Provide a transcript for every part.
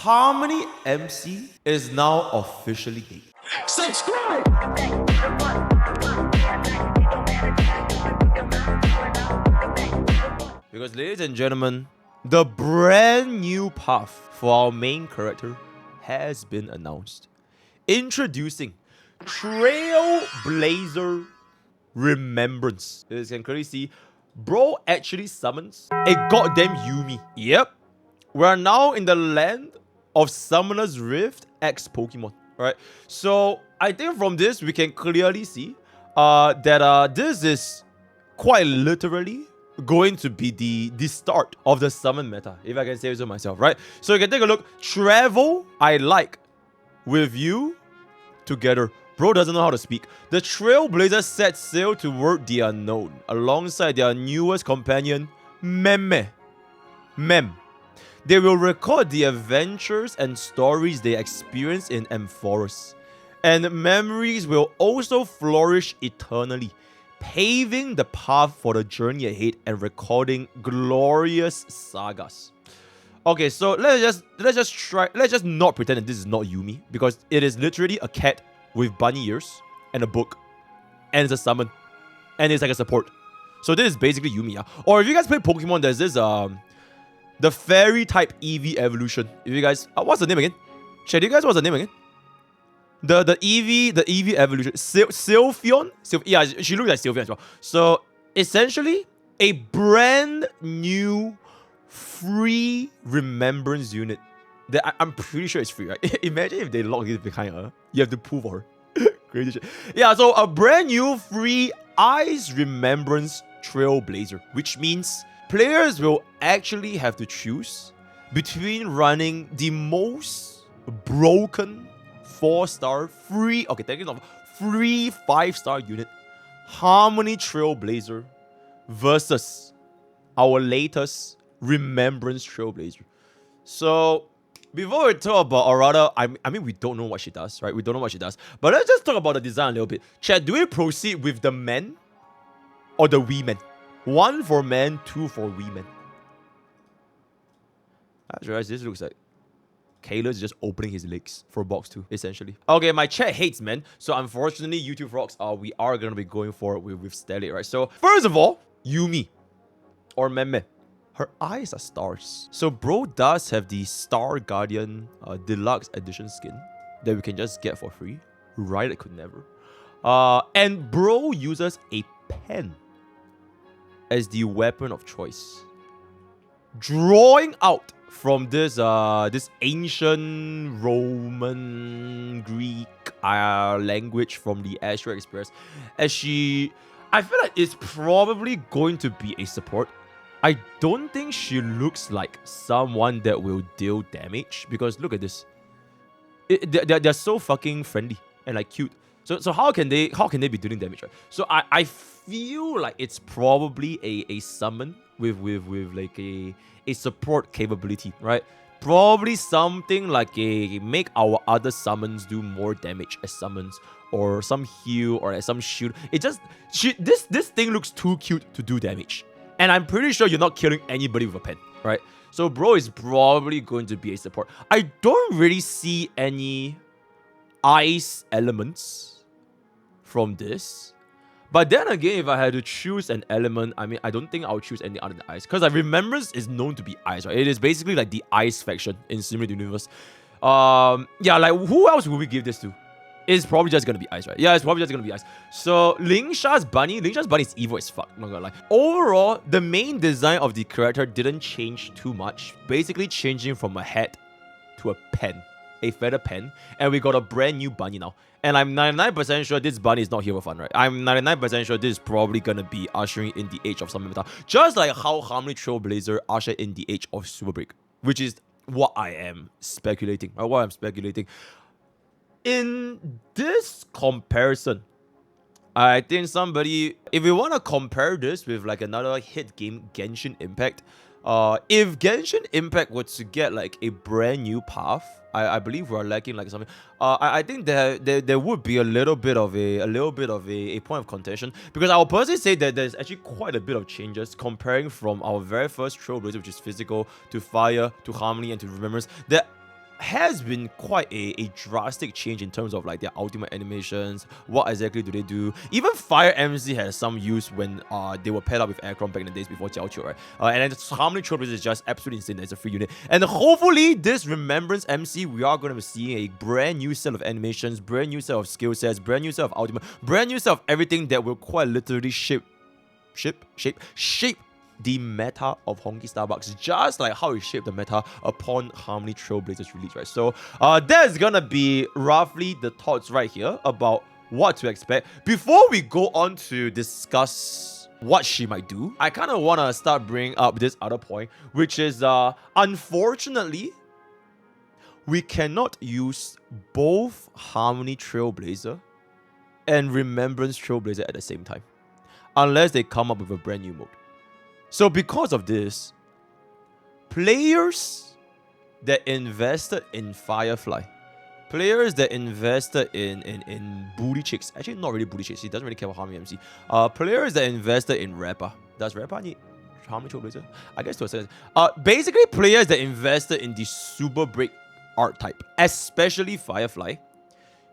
Harmony MC is now officially dead. Subscribe! Because, ladies and gentlemen, the brand new path for our main character has been announced. Introducing Trailblazer Remembrance. As you can clearly see, bro actually summons a goddamn Yumi. Yep. We are now in the land of Summoner's Rift X Pokemon. Right? So I think from this we can clearly see that this is quite literally going to be the start of the summon meta, if I can say so myself, right? So you can take a look. Travel, I like. With you, together. Bro doesn't know how to speak. The Trailblazer set sail toward the unknown, alongside their newest companion, Mem. They will record the adventures and stories they experience in Amphoros, and memories will also flourish eternally, paving the path for the journey ahead and recording glorious sagas. Okay, so let's just not pretend that this is not Yumi, because it is literally a cat with bunny ears and a book, and it's a summon, and it's like a support. So this is basically Yumi, yeah. Or if you guys play Pokemon, there's this the fairy type EV evolution. If you guys, what's the name again? Chat, you guys, what's the name again? The EV evolution. Sylphion? Yeah, she looks like Sylphion as well. So essentially, a brand new free Remembrance unit. That I'm pretty sure it's free, right? Imagine if they lock this behind her. You have to pull for her. Crazy shit. Yeah, so a brand new free Ice Remembrance Trailblazer, which means players will actually have to choose between running the most broken 4-star free, okay, technically not free 5-star unit, Harmony Trailblazer, versus our latest Remembrance Trailblazer. So before we talk about, or rather, I mean, we don't know what she does, right? We don't know what she does. But let's just talk about the design a little bit. Chat, do we proceed with the men or the women? 1 for men, 2 for women. I just realized this looks like Kayla's just opening his legs for box 2, essentially. Okay, my chat hates men, so unfortunately, YouTube Rocks, we are going to be going for it with Stellate, right? So, first of all, Yumi, or Meme. Her eyes are stars. So, bro does have the Star Guardian Deluxe Edition skin that we can just get for free. Right, it could never. And bro uses a pen as the weapon of choice, drawing out from this this ancient Roman Greek language from the Astro Express. As I feel like it's probably going to be a support. I don't think she looks like someone that will deal damage, because look at this. They're so fucking friendly and like cute. So how can they be dealing damage, right? So I feel like it's probably a summon with like a support capability, right? Probably something like a make our other summons do more damage as summons, or some heal, or as some shield. It just this thing looks too cute to do damage. And I'm pretty sure you're not killing anybody with a pen, right? So bro is probably going to be a support. I don't really see any ice elements from this. But then again, if I had to choose an element, I mean, I don't think I'll choose any other than ice. Because like Remembrance is known to be ice, right? It is basically like the ice faction in Simulated Universe. Yeah, like who else would we give this to? It's probably just gonna be ice, right? Yeah, it's probably just gonna be ice. So Lingsha's bunny is evil as fuck, not gonna lie. Overall, the main design of the character didn't change too much. Basically changing from a hat to a pen. A feather pen. And we got a brand new bunny now. And I'm 99% sure this bunny is not here for fun, right? I'm 99% sure this is probably gonna be ushering in the age of Summon Meta. Just like how Harmony Trailblazer ushered in the age of Super Break. Which is what I am speculating. Right? What I'm speculating. In this comparison, I think somebody, if we want to compare this with like another hit game, Genshin Impact, if Genshin Impact were to get like a brand new path, I believe we're lacking like something. I think there would be a little bit of a point of contention, because I would personally say that there's actually quite a bit of changes comparing from our very first Trailblazer, which is physical, to fire, to harmony, and to remembrance. That has been quite a drastic change in terms of like their ultimate animations. What exactly do they do? Even Fire MC has some use when they were paired up with Aircron back in the days before Jiaoqiu, right? And then Harmony Trailblazer is just absolutely insane. It's a free unit. And hopefully this Remembrance MC, we are going to be seeing a brand new set of animations, brand new set of skill sets, brand new set of ultimate, brand new set of everything that will quite literally shape the meta of Honkai Starbucks, just like how it shaped the meta upon Harmony Trailblazer's release, right? So there's gonna be roughly the thoughts right here about what to expect. Before we go on to discuss what she might do, I kind of want to start bringing up this other point, which is unfortunately, we cannot use both Harmony Trailblazer and Remembrance Trailblazer at the same time, unless they come up with a brand new mode. So because of this, players that invested in Firefly, players that invested in booty chicks, actually not really booty chicks, he doesn't really care about Harmony MC. Players that invested in Rapper. Does Rapper need Harmony Trailblazer? I guess to a certain basically players that invested in the Super Break archetype, especially Firefly,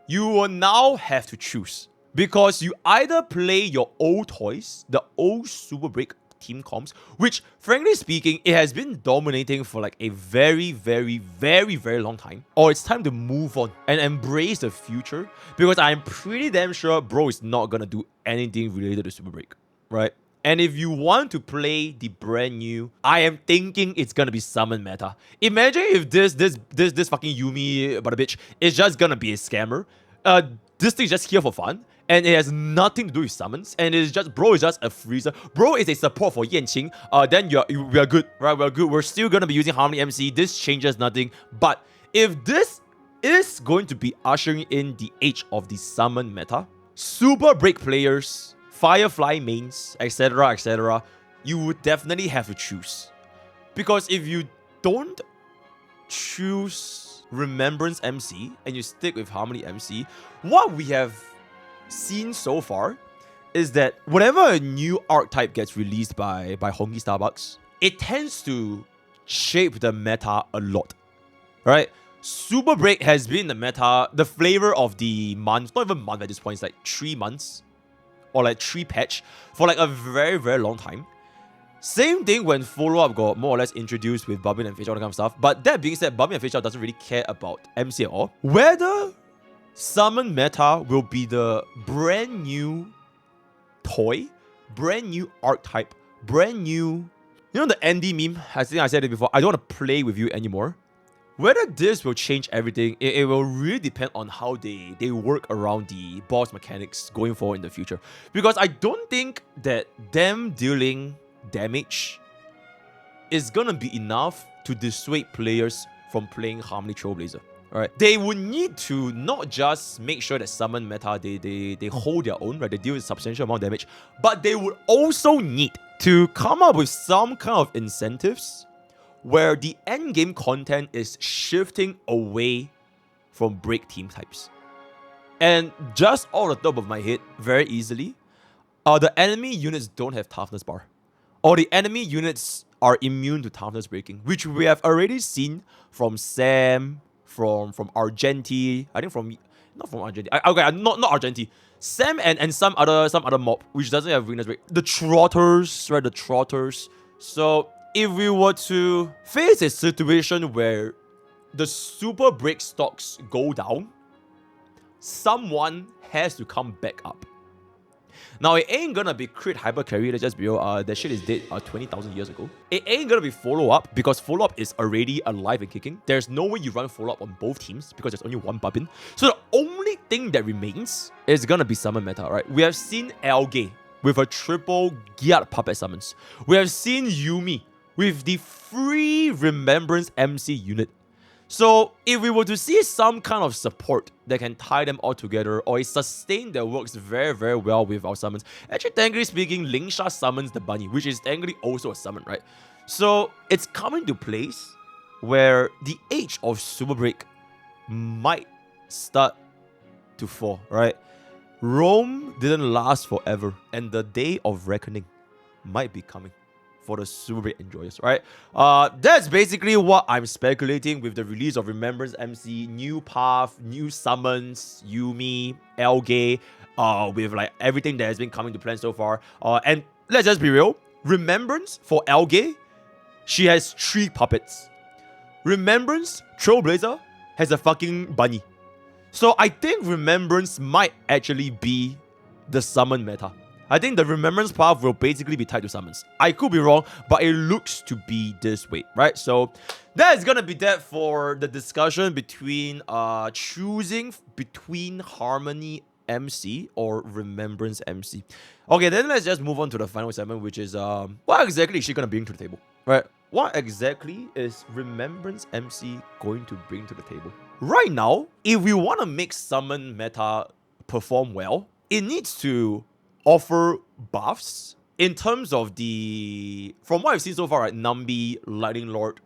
you will now have to choose. Because you either play your old toys, the old Super Break team comps, which frankly speaking, it has been dominating for like a very, very, very, very long time. Or it's time to move on and embrace the future. Because I'm pretty damn sure bro is not gonna do anything related to Super Break, right? And if you want to play the brand new, I am thinking it's gonna be summon meta. Imagine if this fucking Yumi but a bitch is just gonna be a scammer. This thing is just here for fun. And it has nothing to do with summons. And it's just, bro is just a freezer. Bro is a support for Yanqing. Then we are good, right? We're good. We're still going to be using Harmony MC. This changes nothing. But if this is going to be ushering in the age of the summon meta, Super Break players, Firefly mains, etc., you would definitely have to choose. Because if you don't choose Remembrance MC and you stick with Harmony MC, what we have seen so far is that whenever a new archetype gets released by Honkai Starbucks, it tends to shape the meta a lot, right? Super Break has been the meta, the flavor of the month, not even month at this point, it's like 3 months or like 3 patch for like a very, very long time. Same thing when follow-up got more or less introduced with Bubbin and Fish, all that kind of stuff. But that being said, Bubbin and Fish doesn't really care about MC at all. Whether summon meta will be the brand new toy, brand new archetype, brand new... You know the Andy meme? I think I said it before. I don't want to play with you anymore. Whether this will change everything, it will really depend on how they work around the boss mechanics going forward in the future. Because I don't think that them dealing damage is gonna be enough to dissuade players from playing Harmony Trailblazer. Alright, they would need to not just make sure that summon meta they hold their own, right? They deal with substantial amount of damage, but they would also need to come up with some kind of incentives where the end game content is shifting away from break team types. And just off the top of my head, very easily, the enemy units don't have toughness bar, or the enemy units are immune to toughness breaking, which we have already seen from Sam, from Argenti, I think not from Argenti. Okay, not Argenti. Sam and some other mob which doesn't have weakness break. The Trotters, right? The Trotters. So if we were to face a situation where the Super Break stocks go down, someone has to come back up. Now, it ain't gonna be crit hyper carry, let's just be real, that shit is dead 20,000 years ago. It ain't gonna be follow-up, because follow-up is already alive and kicking. There's no way you run follow-up on both teams, because there's only one Bubbin. So the only thing that remains is gonna be summon meta, right? We have seen Algae with a triple geared puppet summons. We have seen Yumi with the free Remembrance MC unit. So if we were to see some kind of support that can tie them all together, or a sustain that works very, very well with our summons. Actually, technically speaking, Lingsha summons the bunny, which is technically also a summon, right? So it's coming to place where the age of Super Break might start to fall, right? Rome didn't last forever, and the day of reckoning might be coming for the super big enjoyers, right? That's basically what I'm speculating with the release of Remembrance MC, new path, new summons, Yumi, Elgay, with like everything that has been coming to plan so far. And let's just be real, Remembrance for Elgay, she has 3 puppets. Remembrance Trailblazer has a fucking bunny. So I think Remembrance might actually be the summon meta. I think the Remembrance path will basically be tied to summons. I could be wrong, but it looks to be this way, right? So that is gonna be that for the discussion between choosing between Harmony MC or Remembrance MC. Okay, then let's just move on to the final segment, which is what exactly is she gonna bring to the table, right? What exactly is Remembrance MC going to bring to the table? Right now, if we want to make summon meta perform well, it needs to offer buffs in terms of the, from what I've seen so far, right, Nambi, Lightning Lord,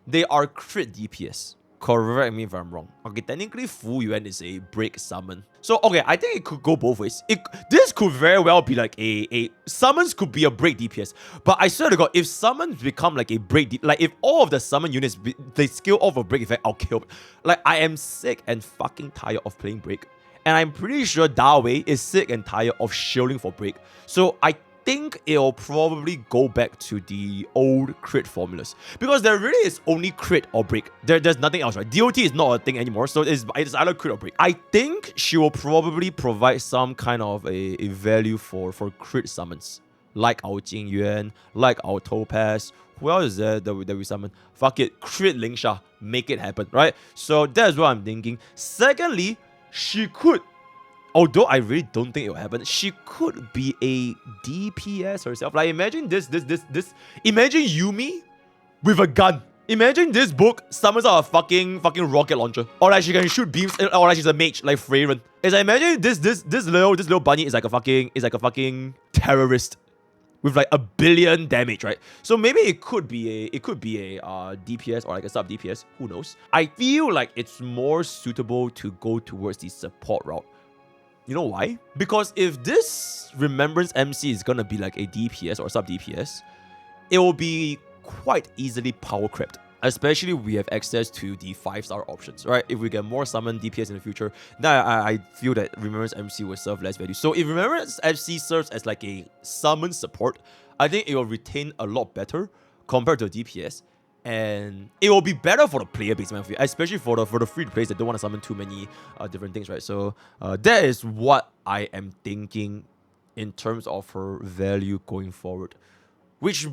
they are crit DPS. Correct me if I'm wrong. Okay, technically Fu Yuan is a break summon. So okay, I think it could go both ways. This could very well be like a summons could be a break DPS. But I swear to God, if summons become like a break, like if all of the summon units they skill off a break effect, I'll kill. Like I am sick and fucking tired of playing break. And I'm pretty sure Dawei is sick and tired of shielding for break. So I think it'll probably go back to the old crit formulas. Because there really is only crit or break. There's nothing else, right? DOT is not a thing anymore, so it's either crit or break. I think she will probably provide some kind of a value for crit summons. Like our Jingyuan, like our Topaz. Who else is there that we summon? Fuck it, crit Lingsha. Make it happen, right? So that's what I'm thinking. Secondly, she could, although I really don't think it will happen, she could be a DPS herself. Like imagine this. Imagine Yumi with a gun. Imagine this book summons out a fucking rocket launcher, or like she can shoot beams, or like she's a mage like Freyren. It's like imagine this little bunny is like a fucking terrorist with like 1 billion damage, right? So maybe it could be a DPS or like a sub DPS. Who knows? I feel like it's more suitable to go towards the support route. You know why? Because if this Remembrance MC is gonna be like a DPS or sub DPS, it will be quite easily power crept. Especially we have access to the 5-star options, right? If we get more summon DPS in the future, then I feel that Remembrance MC will serve less value. So if Remembrance MC serves as like a summon support, I think it will retain a lot better compared to DPS. And it will be better for the player base, man, especially for the free players that don't want to summon too many different things, right? So that is what I am thinking in terms of her value going forward. Which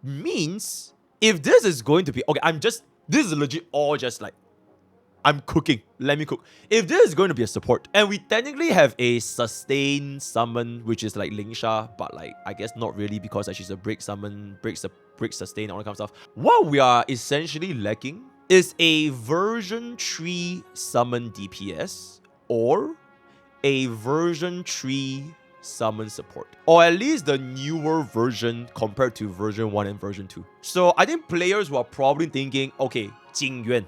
means if this is going to be... Okay, this is legit all just like... I'm cooking. Let me cook. If this is going to be a support, and we technically have a sustain summon, which is like Lingsha, but like, I guess not really because like, she's a break summon, break sustain, all that kind of stuff. What we are essentially lacking is a version 3 summon DPS or a version 3 summon support, or at least the newer version compared to version 1 and version 2. So I think players who are probably thinking, okay, Jingyuan,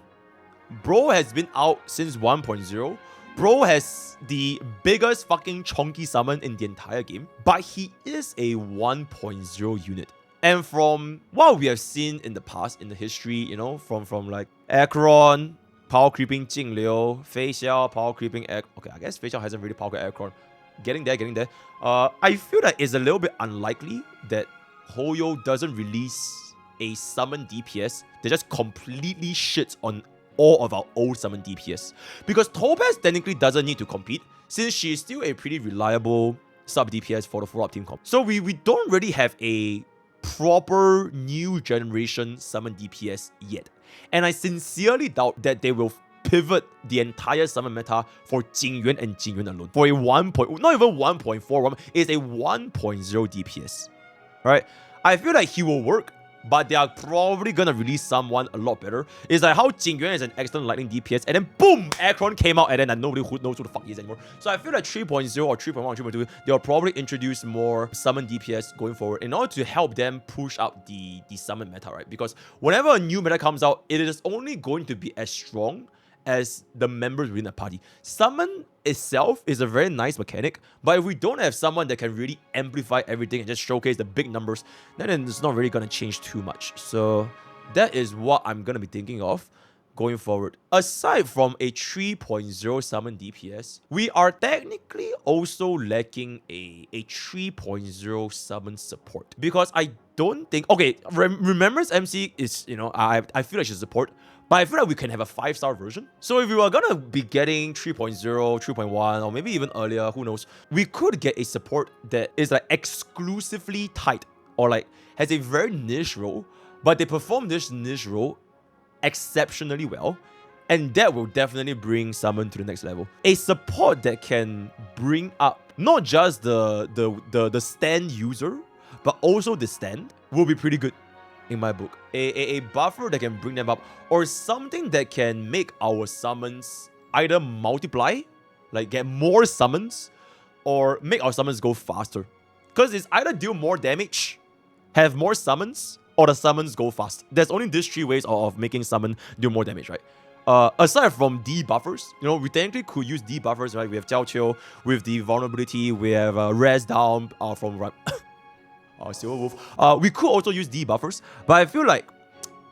bro has been out since 1.0. Bro has the biggest fucking chonky summon in the entire game, but he is a 1.0 unit. And from what we have seen in the past, in the history, you know, from like Acheron, power creeping Jingliu, Fei Xiao, power creeping okay, I guess Fei Xiao hasn't really power creeped Acheron. Getting there. I feel that it's a little bit unlikely that Hoyo doesn't release a summon DPS that just completely shits on all of our old summon DPS. Because Topaz technically doesn't need to compete, since she is still a pretty reliable sub DPS for the full up team comp. So we don't really have a proper new generation summon DPS yet. And I sincerely doubt that they will pivot the entire summon meta for Jingyuan and Jingyuan alone. For a not even 1.4, it's a 1.0 DPS. Right? I feel like he will work, but they are probably gonna release someone a lot better. It's like how Jingyuan is an excellent lightning DPS, and then boom, Acheron came out, and then nobody knows who the fuck he is anymore. So I feel like 3.0 or 3.1 or 3.2, they'll probably introduce more summon DPS going forward in order to help them push up the summon meta, right? Because whenever a new meta comes out, it is only going to be as strong as the members within the party. Summon itself is a very nice mechanic, but if we don't have someone that can really amplify everything and just showcase the big numbers, then it's not really going to change too much. So that is what I'm going to be thinking of going forward. Aside from a 3.0 summon DPS, we are technically also lacking a 3.0 summon support. Because I don't think... Okay, Remembrance MC is, you know, I feel like she's support, but I feel like we can have a 5-star version. So if we were gonna be getting 3.0, 3.1, or maybe even earlier, who knows, we could get a support that is like exclusively tight, or like has a very niche role, but they perform this niche role exceptionally well, and that will definitely bring summon to the next level. A support that can bring up not just the stand user, but also the stand will be pretty good in my book. A buffer that can bring them up, or something that can make our summons either multiply, like get more summons, or make our summons go faster. Because it's either deal more damage, have more summons, or the summons go fast. There's only these 3 ways of making summon do more damage, right? Aside from debuffers, you know, we technically could use debuffers, right? We have Jiao Chill with the vulnerability, we have res down from Silver Wolf. We could also use debuffers, but I feel like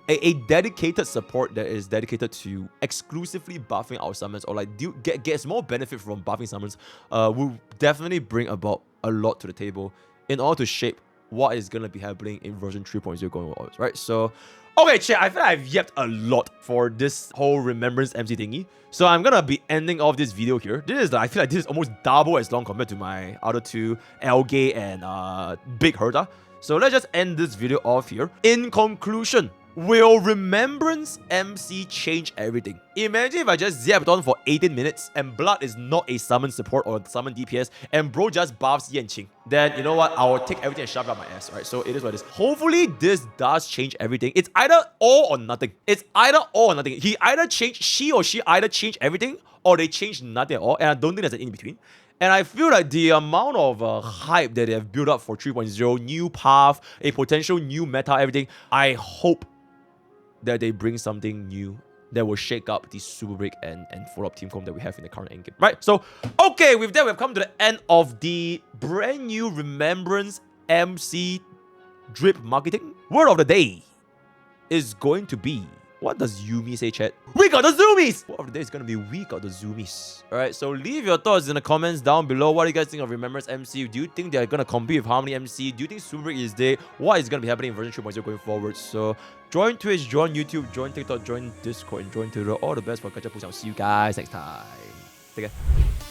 a dedicated support that is dedicated to exclusively buffing our summons, or like gets more benefit from buffing summons, will definitely bring about a lot to the table in order to shape what is going to be happening in version 3.0 going onwards, right? So, okay, chat, I feel like I've yapped a lot for this whole Remembrance MC thingy. So I'm going to be ending off this video here. I feel like this is almost double as long compared to my other 2, Algae and Big Herda. So let's just end this video off here. In conclusion, will Remembrance MC change everything? Imagine if I just zapped on for 18 minutes and Blood is not a summon support or summon DPS and bro just buffs Yanqing. Then, you know what? I will take everything and shove it up my ass, right? So it is what it is. Hopefully, this does change everything. It's either all or nothing. It's either all or nothing. She or she either change everything or they change nothing at all. And I don't think there's an in-between. And I feel like the amount of hype that they have built up for 3.0, new path, a potential new meta, everything, I hope that they bring something new that will shake up the Super Break and follow-up team comp that we have in the current endgame, right? So, okay, with that, we've come to the end of the brand new Remembrance MC drip marketing. Word of the day is going to be... What does Yumi say, chat? We got the zoomies! Word of the day is going to be we got the zoomies. Alright, so leave your thoughts in the comments down below. What do you guys think of Remembrance MC? Do you think they're going to compete with Harmony MC? Do you think Super Break is there? What is going to be happening in version 3.0 going forward? So, join Twitch, join YouTube, join TikTok, join Discord, and join Twitter. All the best for catch up. I'll see you guys next time. Take care.